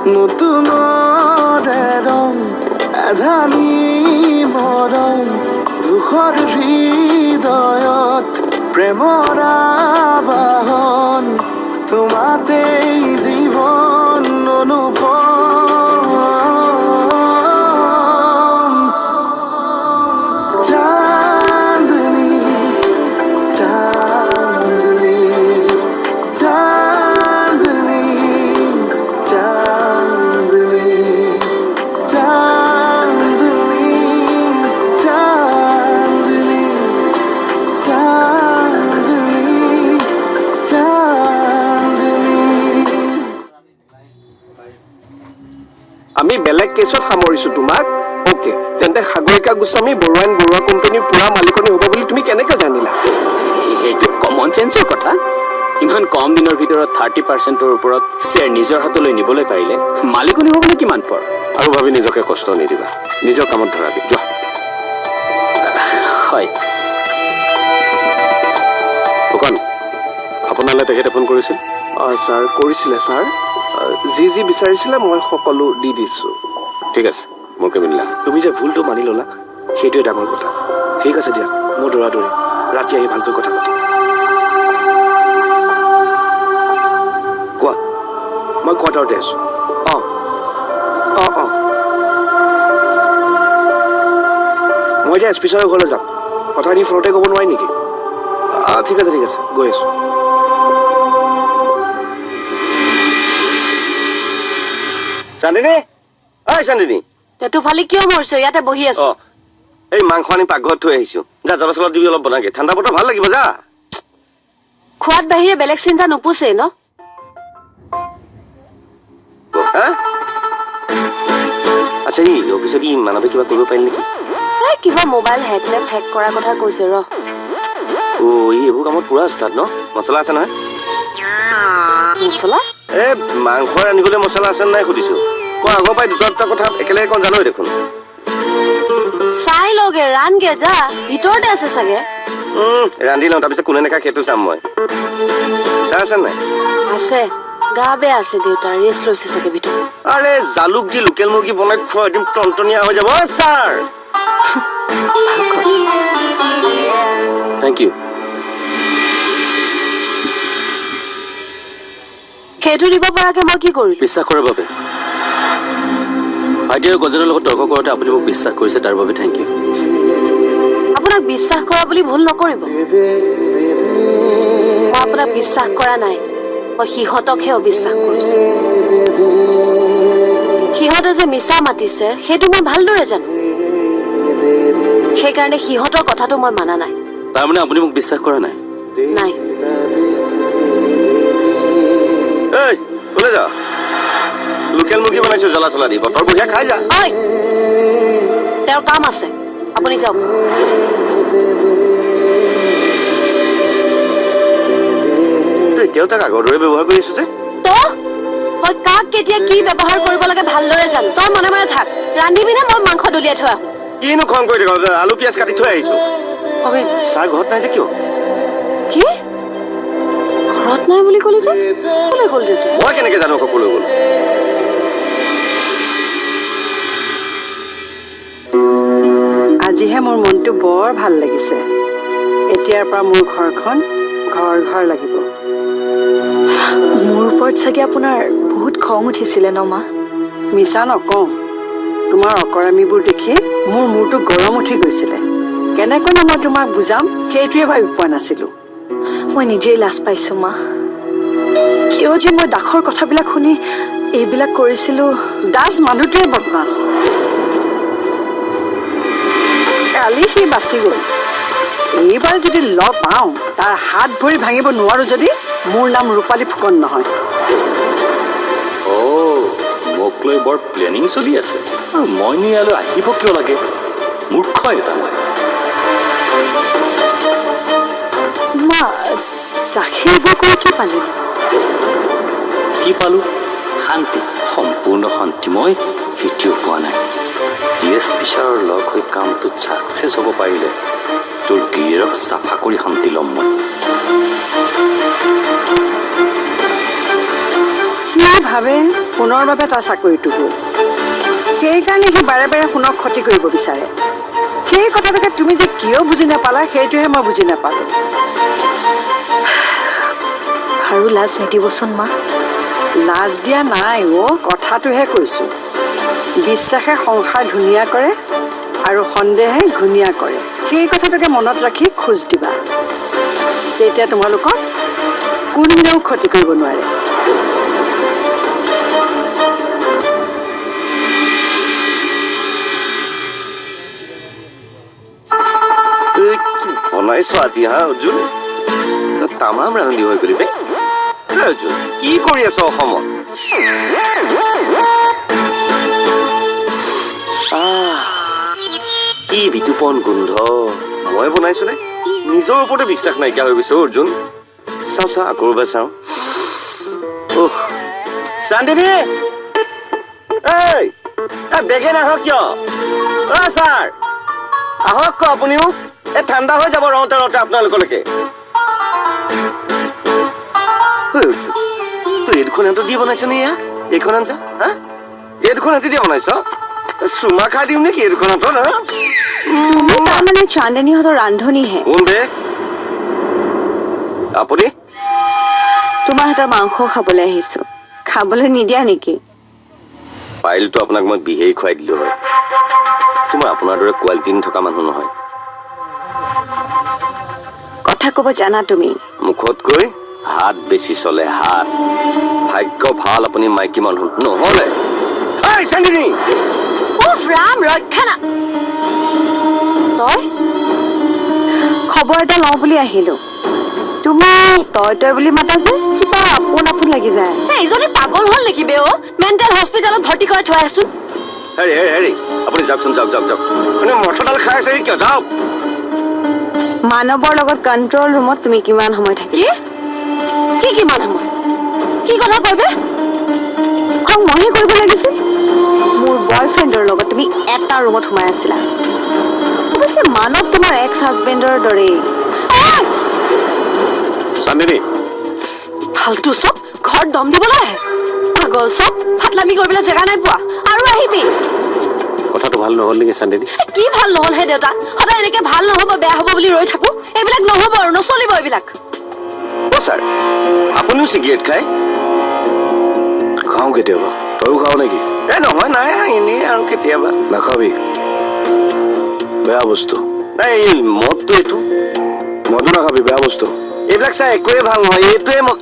নতুনৰে ৰং এধানি মৰম দুখৰ হৃদয়ত প্ৰেমৰ আবাহন তোমাতেই জীৱন অনুপম চাঁদনী চাঁদনী চাঁদনী চাঁদনী চাঁদনী চাঁদনী চাঁদনী চাঁদনী আমি বেলেগ কেছত সামৰিছো তোমাক ওকে তেন্তে সাগৰিকা গোস্বামী বৰুৱাইন বৰুৱা কোম্পানীৰ পুৰা মালিকনী হ'ব বুলি তুমি কেনেকৈ জানিলা সেইটো কমন চেঞ্চৰ কথা ইমান কম দিনৰ ভিতৰত 30%ৰ ওপৰত শ্বেয়াৰ নিজৰ হাতলৈ নিবলৈ পাৰিলে মালিকনী হ'বলৈ কিমান পৰ আৰু ভাবি নিজকে কষ্ট নিদিবা নিজৰ কামত ধৰাবি যোৱা হয় ফুকন আপোনালৈ তেখেতে ফোন কৰিছিল ছাৰ কৰিছিলে ছাৰ যি যি বিচাৰিছিলে মই সকলো দি দিছোঁ ঠিক আছে মোৰ কেবিনলা তুমি যে ভুলটো মানি ল'লা সেইটোৱে ডাঙৰ কথা ঠিক আছে দিয়া মোৰ দৌৰা-দৌৰি ৰাতি আহি ভালকৈ কথা পাতিম কোৱা মই কোৱাৰ্টাৰতে আছোঁ অঁ অঁ অঁ মই এতিয়া এছ পি ছাৰৰ ঘৰলৈ যাম কথাখিনি ফোনতে ক'ব নোৱাৰি নেকি ঠিক আছে গৈ আছোঁ চান্দিনী ঐ চান্দিনী তেটো ফালি কিয় মৰছো ইয়াতে বহি আছো অঁ এই মাংস আনি পাকঘৰত থৈ আহিছোঁ যা জ্বলা চলা দিবি অলপ বনাগে ঠাণ্ডা বতৰ ভাল লাগিব যা খোৱাত বাহিৰে বেলেগ চিন্তা নোপোচেই ন হা আচ্ছা ই অফিচত ই মানৱে কিবা কৰিব পাৰিল নেকি কিবা মোবাইল হেক কৰাৰ কথা কৈছে ৰ ই এইবোৰ কামত পুৰা উস্তাদ ন মছলা আছে নহয় মছলা এই মাংস ৰান্ধিবলৈ মছলা আছে নাই সুধিছোঁ মই আগৰ পৰাই দুটা কথা একেলগে কওঁ জানোৱেই দেখোন চাই লগে ৰানগে যা ভিতৰতে আছে চাগে ৰান্ধি লওঁ তাৰপিছত কোনে নেখায় সেইটো চাম মই চাহ আছে নাই আছে গা বেয়া আছে দেউতাৰ ৰেষ্ট লৈছে চাগে ভিতৰত আৰে জালুক দি লোকেল মুৰ্গী বনাই খোৱা একদম টনটনীয়া হৈ যাব ছাৰ থেংক ইউ সেইটো দিব পৰাকে মই কি কৰিলো বিশ্বাস কৰাৰ বাবে ভাইটি আৰু গজনৰ লগত তৰ্ক কৰোঁতে আপুনি মোক বিশ্বাস কৰিছে তাৰ বাবে থেংক ইউ আপোনাক বিশ্বাস কৰা বুলি ভুল নকৰিব মই আপোনাক বিশ্বাস কৰা নাই মই সিহঁতকহে অবিশ্বাস কৰিছো সিহঁতে যে মিছা মাতিছে সেইটো মই ভালদৰে জানো সেইকাৰণে সিহঁতৰ কথাটো মই মানা নাই তাৰমানে আপুনি মোক বিশ্বাস কৰা নাই নাই এই ক'লে যা লোকেল মুৰ্গী বনাইছোঁ জ্বলা চলা দি বতৰ বঢ়িয়া খাই যা ঐ তেওঁৰ কাম আছে আপুনি যাওক এতিয়াও তাক আগৰ দৰে ব্যৱহাৰ কৰি আছো যে তই কাক কেতিয়া কি ব্যৱহাৰ কৰিব লাগে ভালদৰে জান তই মনে মনে থাক ৰান্ধিবি নে মই মাংস দলিয়াই থৈ আহোঁ কিনো খং কৰি থাক আলু পিঁয়াজ কাটি থৈ আহিছোঁ ছাৰ ঘৰত নাই যে কিয় কি ঘৰত নাই বুলি ক'লি যে ক'লে গ'ল দেউতা মই কেনেকৈ জানো সকলো গ'ল আজিহে মোৰ মনটো বৰ ভাল লাগিছে এতিয়াৰ পৰা মোৰ ঘৰখন ঘৰ লাগিব মোৰ ওপৰত চাগে আপোনাৰ বহুত খং উঠিছিলে ন মা মিছা নকওঁ তোমাৰ অকৰামীবোৰ দেখি মোৰ মূৰটো গৰম উঠি গৈছিলে কেনেকৈনো মই তোমাক বুজাম সেইটোৱে ভাবি পোৱা নাছিলোঁ মই নিজেই লাজ পাইছোঁ মা কিয় যে মই দাসৰ কথাবিলাক শুনি এইবিলাক কৰিছিলোঁ দাস মানুহটোৱে বদমাছ কালি সি বাচি গ'ল এইবাৰ যদি লগ পাওঁ তাৰ হাত ভৰি ভাঙিব নোৱাৰো যদি মোৰ নাম ৰূপালী ফুকন নহয় মোক লৈ বৰ প্লেনিং চলি আছে আৰু মইনো ইয়ালৈ আহিব কিয় লাগে মূৰ্খ এটা মই মা দাসে এইবোৰ কৰি কি পালিনো কি পালো শান্তি সম্পূৰ্ণ শান্তি মই সেইটোও পোৱা নাই DSP ছাৰৰ লগ হৈ কামটোত ছাকচেছ হ'ব পাৰিলে তোৰ গিৰিয়েৰক চাফা কৰি শান্তি ল'ম মই সি ভাবে সোণৰ বাবে তাৰ চাকৰিটো গ'ল সেইকাৰণে সি বাৰে বাৰে সোণক ক্ষতি কৰিব বিচাৰে সেই কথাটোকে তুমি যে কিয় বুজি নাপালা সেইটোহে মই বুজি নাপালো আৰু লাজ নিদিবচোন মা লাজ দিয়া নাই কথাটোহে কৈছো বিশ্বাসে সংসাৰ ধুনীয়া কৰে আৰু সন্দেহে ঘূণীয়া কৰে সেই কথাটোকে মনত ৰাখি খোজ দিবা তেতিয়া তোমালোকক কোনেও ক্ষতি কৰিব নোৱাৰে বনাইছো আজি হা অৰ্জুন তামাম ৰান্ধি হৈ গলি অৰ্জুন কি কৰি আছ অসমত কি বিতুপন গোন্ধ মই বনাইছো নে নিজৰ ওপৰতে বিশ্বাস নাইকিয়া হৈ গৈছে অৰ্জুন চাওঁ চাওঁ আকৌ এবাৰ চাওঁ চান্দিনী বেগে নাহক কিয় ছাৰ আহক ক আপুনিও ঠাণ্ডা হৈ যাব ৰওঁতে ৰওঁতে আপোনালোকলৈকে তই এই দুখন হাতত দি বনাইছ নে এয়া এইখন আঞ্জা হা এই দুখন হাতে দি বনাইছ চুমা খাই দিম নেকি এই দুখন হাতত তাৰমানে চান্দনীহঁতৰ ৰান্ধনীহে কোন বে আপুনি তোমাৰ হাতৰ মাংস খাবলৈ আহিছো খাবলৈ নিদিয়া নেকি পাৰিলেতো আপোনাক মই বিহেই খুৱাই দিলো হয় তোমাৰ আপোনাৰ দৰে কোৱালিটি নথকা মানুহ নহয় কথা ক'ব জানা তুমি মুখতকৈ হাত বেছি চলে হাত ভাগ্য ভাল আপুনি মাইকী মানুহ নহলে উফ ৰাম ৰক্ষা না তই খবৰ এটা লওঁ বুলি আহিলো তুমি তই বুলি মাতা যে কিবা আপোন আপোন লাগি যায় এইজনী পাগল হ'ল নেকি বে মেণ্টেল হস্পিটেলত ভৰ্তি কৰাই থৈ আছো হেৰি আপুনি যাওকচোন যাওক মঠডাল খাই আছে কিয় যাওক মানৱৰ লগত কণ্ট্ৰল ৰুমত তুমি কিমান সময় থাকি কি কিমান সময় কি কথা কৈবে খং মইহে কৰিব লাগিছিল মোৰ বয়ফ্ৰেণ্ডৰ লগত তুমি এটা ৰুমত সোমাই আছিলা অৱশ্যে মানৱ তোমাৰ এক্স হাজবেণ্ডৰ দৰেই চান্দিনী ফাল্টু চব ঘৰত দম দিবলৈ আহে পাগল চব ফাটলামি কৰিবলৈ জেগা নাই পোৱা আৰু আহিবি কথাটো ভাল নহ'ল নেকি চান্দিনী কি ভাল নহ'ল হে দেউতা সদায় এনেকে ভাল নহ'ব বেয়া হ'ব বুলি ৰৈ থাকো এইবিলাক নহ'ব আৰু নচলিব এইবিলাক ছাৰ আপুনিও চিগাৰেট খায় খাওঁ কেতিয়াবা তয়ো খাওঁ নেকি নহয় নাই এনেই আৰু কেতিয়াবা নাখাবি বেয়া বস্তু নাই এই মদটো এইটো মদো নাখাবি বেয়া বস্তু এইবিলাক চাই একোৱে ভাল নহয় এইটোৱে মোক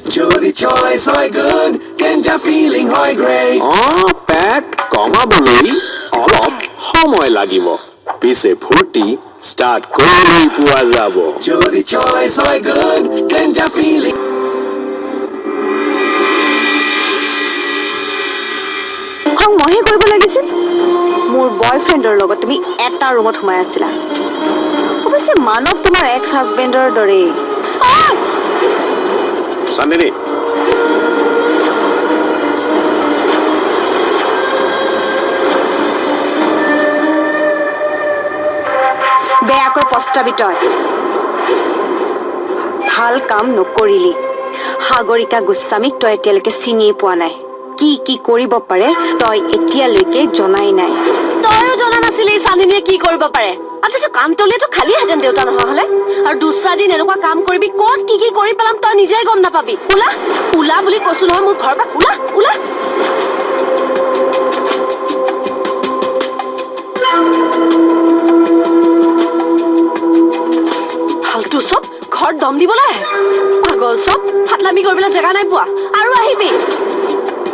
Jody choice hoy good, Kenta feeling hoy great. পেট কমাবলৈ অলপ সময় লাগিব পিছে ফূৰ্তি ষ্টাৰ্ট কৰিলেই পোৱা যাব Jody choice hoy good, Kenta feeling. খং মইহে কৰিব লাগিছিল মোৰ বয়ফ্ৰেণ্ডৰ লগত তুমি এটা ৰুমত সোমাই আছিলা অৱশ্যে মানৱ তোমাৰ এক্স হাজবেণ্ডৰ দৰেই চান্দিনী বেয়াকৈ পস্তাবি তই ভাল কাম নকৰিলি সাগৰিকা গোস্বামীক তই এতিয়ালৈকে চিনিয়ে পোৱা নাই কি কি কৰিব পাৰে তই এতিয়ালৈকে জনাই নাই তইও জনা নাছিলি চান্দিনীয়ে কি কৰিব পাৰে আচ্ছা কামতলিয়েতো খালিহেঁতেন দেউতা নোহোৱা হলে আৰু দুচৰা দিন এনেকুৱা কাম কৰিবি ক'ত কি কি কৰি পেলাম তই নিজেই গম নাপাবি ওলা ওলা বুলি কৈছো নহয় মোৰ ঘৰৰ পৰা ওলা ওলা ফাল্টু চব ঘৰত দম দিবলৈ আহে পাগল চব ফাটলামি কৰিবলৈ জেগা নাই পোৱা আৰু আহিবি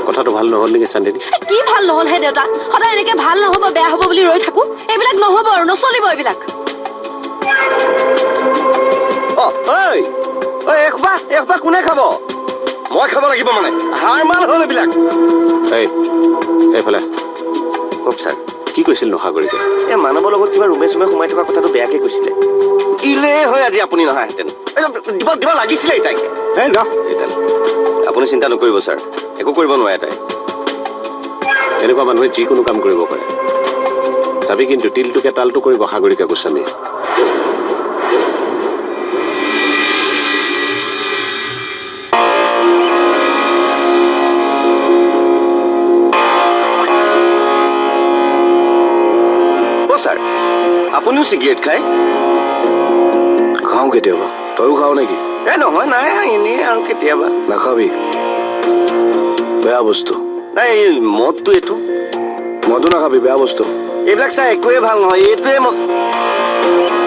কথাটো ভাল নহ'ল নেকি চান্দিনী কি ভাল নহ'ল হে দেউতা সদায় এনেকে ভাল নহ'ব বেয়া হ'ব বুলি ৰৈ থাকো এইবিলাক নহ'ব আৰু নচলিব এইবিলাক এসোপা কোনে খাব মই খাব লাগিব মানে হাৰ মাল হ'ল এইবিলাক এইফালে কওক ছাৰ কি কৈছিল নো সাগৰিকা এই মানৱৰ লগত কিবা ৰুমে চুমে সোমাই থকা কথাটো বেয়াকে কৈছিলে দিলে হয় আজি আপুনি নহাহেঁতেন দিব লাগিছিলে তাইক এইডাল আপুনি চিন্তা নকৰিব ছাৰ একো কৰিব নোৱাৰে তাই এনেকুৱা মানুহে যিকোনো কাম কৰিব পাৰে চাবি কিন্তু তিলটোকে তালটো কৰিব সাগৰিকা গোস্বামী আপুনিও চিগাৰেট খায়? খাওঁ কেতিয়াবা। তয়ো খাওঁ নেকি? নহয় নাই এনেই আৰু কেতিয়াবা। নাখাবি, বেয়া বস্তু। নাই এই মদটো এইটো মদো নাখাবি, বেয়া বস্তু। এইবিলাক চাই একোৱে ভাল নহয়, এইটোৱে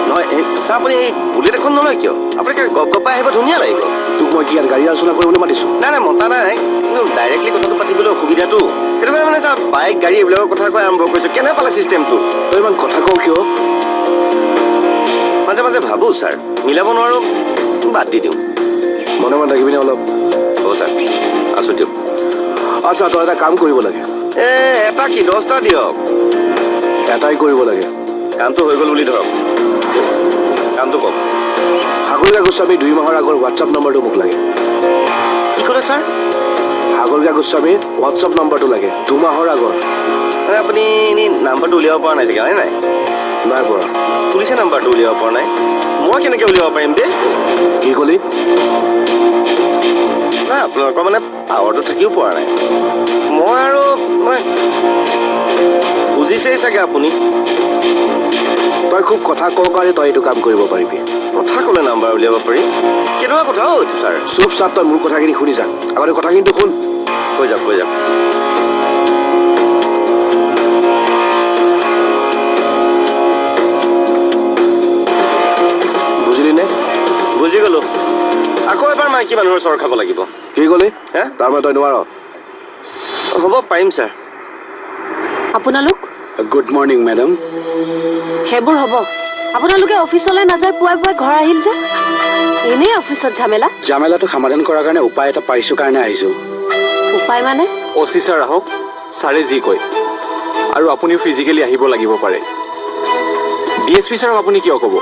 নহয় চাহ। আপুনি এই বুলেট এখন নলয় কিয়? আপুনি গপ গপাই আহিব, ধুনীয়া লাগিব। তোক মই কি গাড়ী আলোচনা কৰিবলৈ মাতিছো? নাই মতা নাই, কিন্তু ডাইৰেক্টলি কথাটো পাতিবলৈ অসুবিধাটো সেইটো কাৰণে মানে চাহ বাইক গাড়ী এইবিলাকৰ কথা কৈ আৰম্ভ কৰিছো। কেনে পালে চিষ্টেমটো? তই ইমান কথা কওঁ কিয়? মাজে মাজে ভাবো ছাৰ, মিলাব নোৱাৰো, বাদ দি দিওঁ। মনে মনে থাকিবিনে অলপ? হ'ব ছাৰ, আছো দিয়ক। আচ্ছা, তই এটা কাম কৰিব লাগে। এটা কি 10টা দিয়ক। এটাই কৰিব লাগে। কামটো হৈ গ'ল বুলি ধৰক। কামটো কওক। সাগৰিকা গোস্বামী 2 মাহৰ আগৰ হোৱাটছআপ নম্বৰটো মোক লাগে। কি ক'লে ছাৰ? সাগৰিকা গোস্বামীৰ হোৱাটছআপ নম্বৰটো লাগে, 2 মাহৰ আগৰ। মানে আপুনি এনেই নাম্বাৰটো উলিয়াব পৰা নাই চাগে, হয় নাই? নাই পৰা। পুলিচে নাম্বাৰটো উলিয়াব পৰা নাই? মই কেনেকৈ উলিয়াব পাৰিম দেই? কি ক'লি? নাই আপোনালোকৰ মানে পাৱাৰটো থাকিও পৰা নাই। মই আৰু মানে বুজিছেই চাগে আপুনি। তই খুব কথা কওঁ কাৰণে তই এইটো কাম কৰিব পাৰিবি। কথা ক'লে নাম্বাৰ উলিয়াব পাৰি? কেনেকুৱা কথা এইটো ছাৰ? চুপ চাপ, তই মোৰ কথাখিনি শুনি যা। আগতে কথা কিন্তু শুন। কৈ যাওক। বুজিলি নে? বুজি গ'লো। আকৌ এবাৰ মাইকী মানুহৰ চৰ খাব লাগিব। কি ক'লি? হে? তাৰমানে তই নোৱাৰ? হ'ব, পাৰিম ছাৰ। আপোনালোক গুড মৰ্ণিং মেডাম। সেইবোৰ হ'ব। আপোনালোকে অফিচলৈ নাযায় পুৱাই পুৱাই ঘৰ আহিল যে? এনেই অফিচত ঝামেলা। জামেলাটো সমাধান কৰাৰ কাৰণে উপায় এটা পাইছো কাৰণে আহিছো। উপায় মানে? অচি ছাৰ আহক, ছাৰে যি কয়। আৰু আপুনিও ফিজিকেলি আহিব লাগিব পাৰে। DSP ছাৰক আপুনি কিয় ক'ব?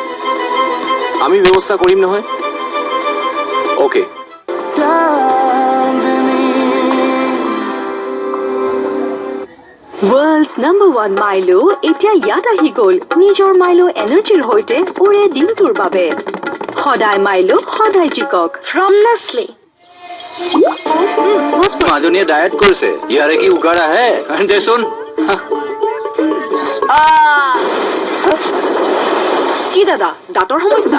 আমি ব্যৱস্থা কৰিম নহয়। অ'কে। ৱৰ্ল্ডছ নাম্বাৰ 1 মাইলো এতিয়া ইয়াত আহি গ'ল নিজৰ মাইলো এনাৰ্জিৰ সৈতে ওৰে দিনটোৰ বাবে। সদায় মাইলো, সদায় জিকক। From Nestle. মাজনীয়ে ডায়েট কৰিছে, ইয়াৰে কি উগাৰ আহে দেচোন। কি দাদা, দাঁতৰ সমস্যা?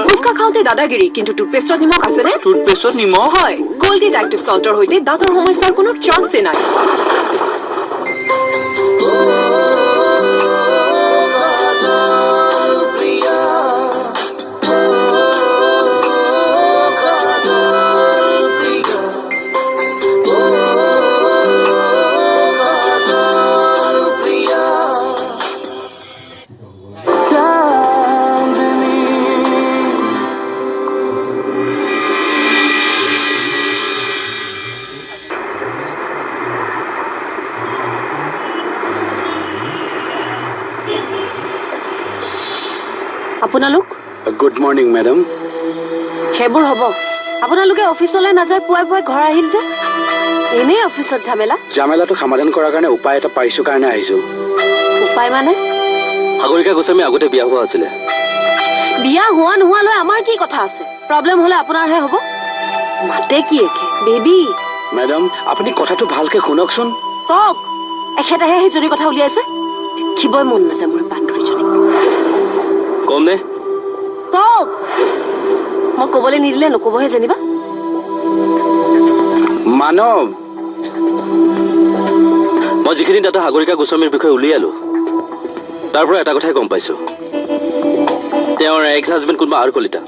ফুচকা খাওঁতে দাদাগিৰি, কিন্তু টুথপেষ্টত নিমখ আছেনে? টুথপেষ্টত নিমখ? হয়, কলগেট এক্টিভ সল্টৰ সৈতে দাঁতৰ সমস্যাৰ কোনো চান্সে নাই। আপোনালোক গুড মৰ্ণিং মেডাম। সেইবোৰ হ'ব। আপোনালোকে অফিচলৈ নাযায় পুৱাই পুৱাই ঘৰ আহিল যে? এনেই অফিচত ঝামেলা। জামেলাটো সমাধান কৰাৰ কাৰণে উপায় এটা পাইছো কাৰণে আহিছো। উপায় মানে? সাগৰিকা গোস্বামী আগতে বিয়া হোৱা আছিলে। বিয়া হোৱা নোহোৱালৈ আমাৰ কি কথা আছে? প্ৰব্লেম হ'লে আপোনাৰহে হ'ব। মাতে কি একে? বেবী মেডাম, আপুনি কথাটো ভালকে শুনকচোন। কওক। এখেতেহে সেইজনী কথা উলিয়াইছে। দেখিবই মন নাযায় মোৰ বান্ধৱীজনীক। কম নে? কওক। মই ক'বলৈ নিদিলে নক'বহে যেনিবা। মানৱ, মই যিখিনি দাদা সাগৰিকা গোস্বামীৰ বিষয়ে উলিয়ালো, তাৰ পৰা এটা কথাই গম পাইছো, তেওঁৰ এক্স হাজবেণ্ড কোনোবা আৰ কলিতা।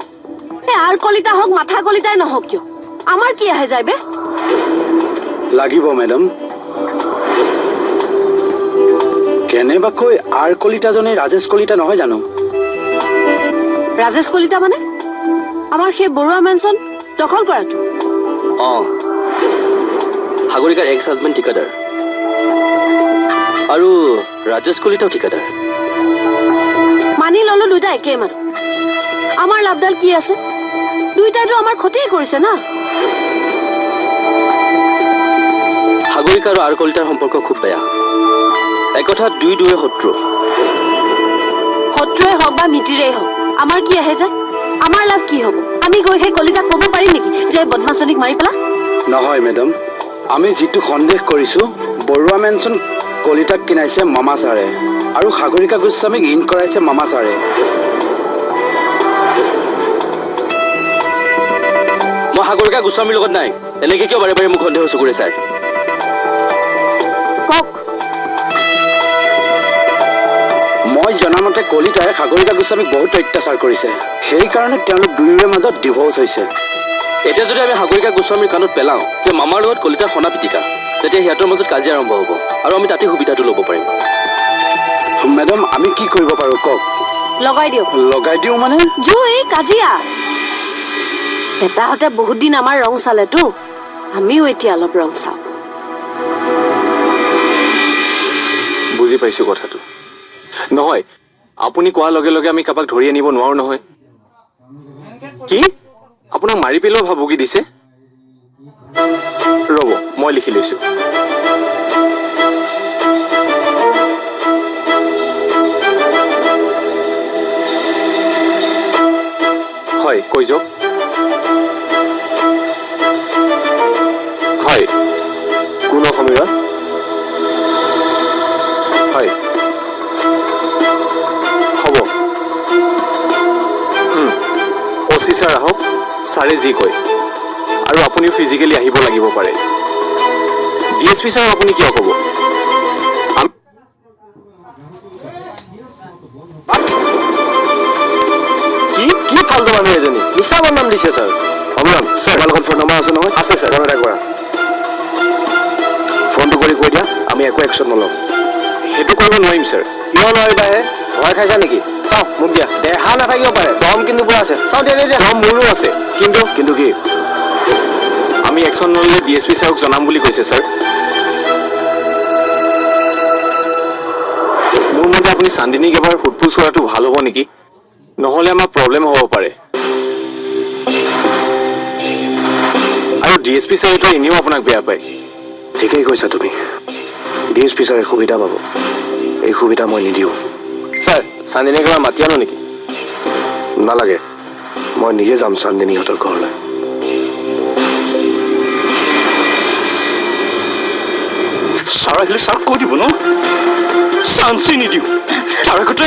এই আৰ কলিতা হওক, মাথা কলিতাই নহওক কিয়, আমাৰ কি আহে যায় বে? লাগিব মেডাম। কেনেবাকৈ আৰ কলিতাজনে ৰাজেশ কলিতা নহয় জানো? ৰাজেশ কলিতা মানে? আমাৰ সেই বৰুৱা মেনচন দখল কৰাটো? সাগৰিকাৰ এক্স হাজবেণ্ড ঠিকাদাৰ আৰু ৰাজেশ কলিতাও ঠিকাদাৰ। মানি ললো দুইটা একেই মানুহ। আমাৰ লাভডাল কি আছে? দুইটাইতো আমাৰ ক্ষতিয়ে কৰিছে না। সাগৰিকা আৰু আৰ কলিতাৰ সম্পৰ্ক খুব বেয়া। একথাত দুয়োৱে শত্ৰু। শত্ৰুৱে হওক বা মিতিৰেই হওক, আমাৰ কি আহে যায়? আমাৰ লাভ কি হ'ব? আমি গৈ সেই কলিতাক ক'ব পাৰিম নেকি যে বদমাছজনীক মাৰি পেলা? নহয় মেডাম, আমি যিটো সন্দেহ কৰিছো, বৰুৱা মেনচন কলিতাক কিনাইছে মামা ছাৰে। আৰু সাগৰিকা গোস্বামীক ইন কৰাইছে মামা ছাৰে। মই সাগৰিকা গোস্বামীৰ লগত নাই। এনেকে কিয় বাৰে বাৰে মোক সন্দেহ চকুৰে চাই? কওক। মই জনামতে কলিতাই সাগৰিকা গোস্বামীক বহুত অত্যাচাৰ কৰিছে, সেইকাৰণে তেওঁলোক দুয়োৰে মাজত ডিভৰ্চ হৈছে। এতিয়া যদি আমি সাগৰিকা গোস্বামীৰ কাণত পেলাওঁ যে মামাৰ লগত কলিতাৰ সনা পিটিকা, তেতিয়া সিহঁতৰ মাজত কাজিয়া আৰম্ভ হ'ব আৰু আমি তাতে সুবিধাটো ল'ব পাৰিম। মেডাম আমি কি কৰিব পাৰোঁ কওক? লগাই দিয়ক। লগাই দিওঁ মানে? জুই কাজিয়া। বেটাহঁতে বহুত দিন আমাৰ ৰং চালেতো, আমিও এতিয়া অলপ ৰং চাওঁ। বুজি পাইছো কথাটো। নহয়, আপুনি কোৱাৰ লগে লগে আমি কাৰোবাক ধৰি আনিব নোৱাৰো নহয়। কি আপোনাক মাৰি পেলোৱা ভাবুকি দিছে? ৰ'ব, মই লিখি লৈছো। হয়, কৈ যাওক। হয়, কোন সমীৰত? হয়, হ'ব। অচি ছাৰ আহক, ছাৰে যি কয়। আৰু আপুনিও ফিজিকেলি আহিব লাগিব পাৰে। DSP ছাৰক আপুনি কিয় ক'ব? কি কি ফাল্টু মানুহ এজনী মিছা বদনাম দিছে ছাৰ। অমৰাম ছাৰ, তোমাৰ লগত ফোন নম্বৰ আছে নহয়? আছে ছাৰ। ফোন এটা কৰা, ফোনটো কৰি কৈ দিয়া আমি একো একশ্যন নলওঁ। সেইটো কৰিব নোৱাৰিম ছাৰ। কিয় নোৱাৰিবা হে? ভয় খাইছা নেকি? চাওঁ মোক দিয়া। দেহা নাথাকিব পাৰে, দম কিন্তু পুৰা আছে। চাওঁ দিয়া দিয়া। দম মোৰো আছে, কিন্তু কি? আমি একশ্যন নল'লে DSP ছাৰক জনাম বুলি কৈছে ছাৰ। মোৰ মতে আপুনি চান্দিনীক এবাৰ সোধপোছ কৰাটো ভাল হ'ব নেকি? নহ'লে আমাৰ প্ৰব্লেম হ'ব পাৰে। আৰু DSP ছাৰেতো এনেও আপোনাক বেয়া পায়। ঠিকেই কৈছা তুমি। DSP ছাৰে সুবিধা পাব, এই সুবিধা মই নিদিওঁ। ছাৰ, চান্দিনীক এবাৰ মাতি আনো নেকি? নালাগে, মই নিজে যাম চান্দিনীহঁতৰ ঘৰলৈ। ছাৰ আহিলে ছাৰক কৈ দিব ন? চান্সেই নিদিওঁ। তাৰ আগতে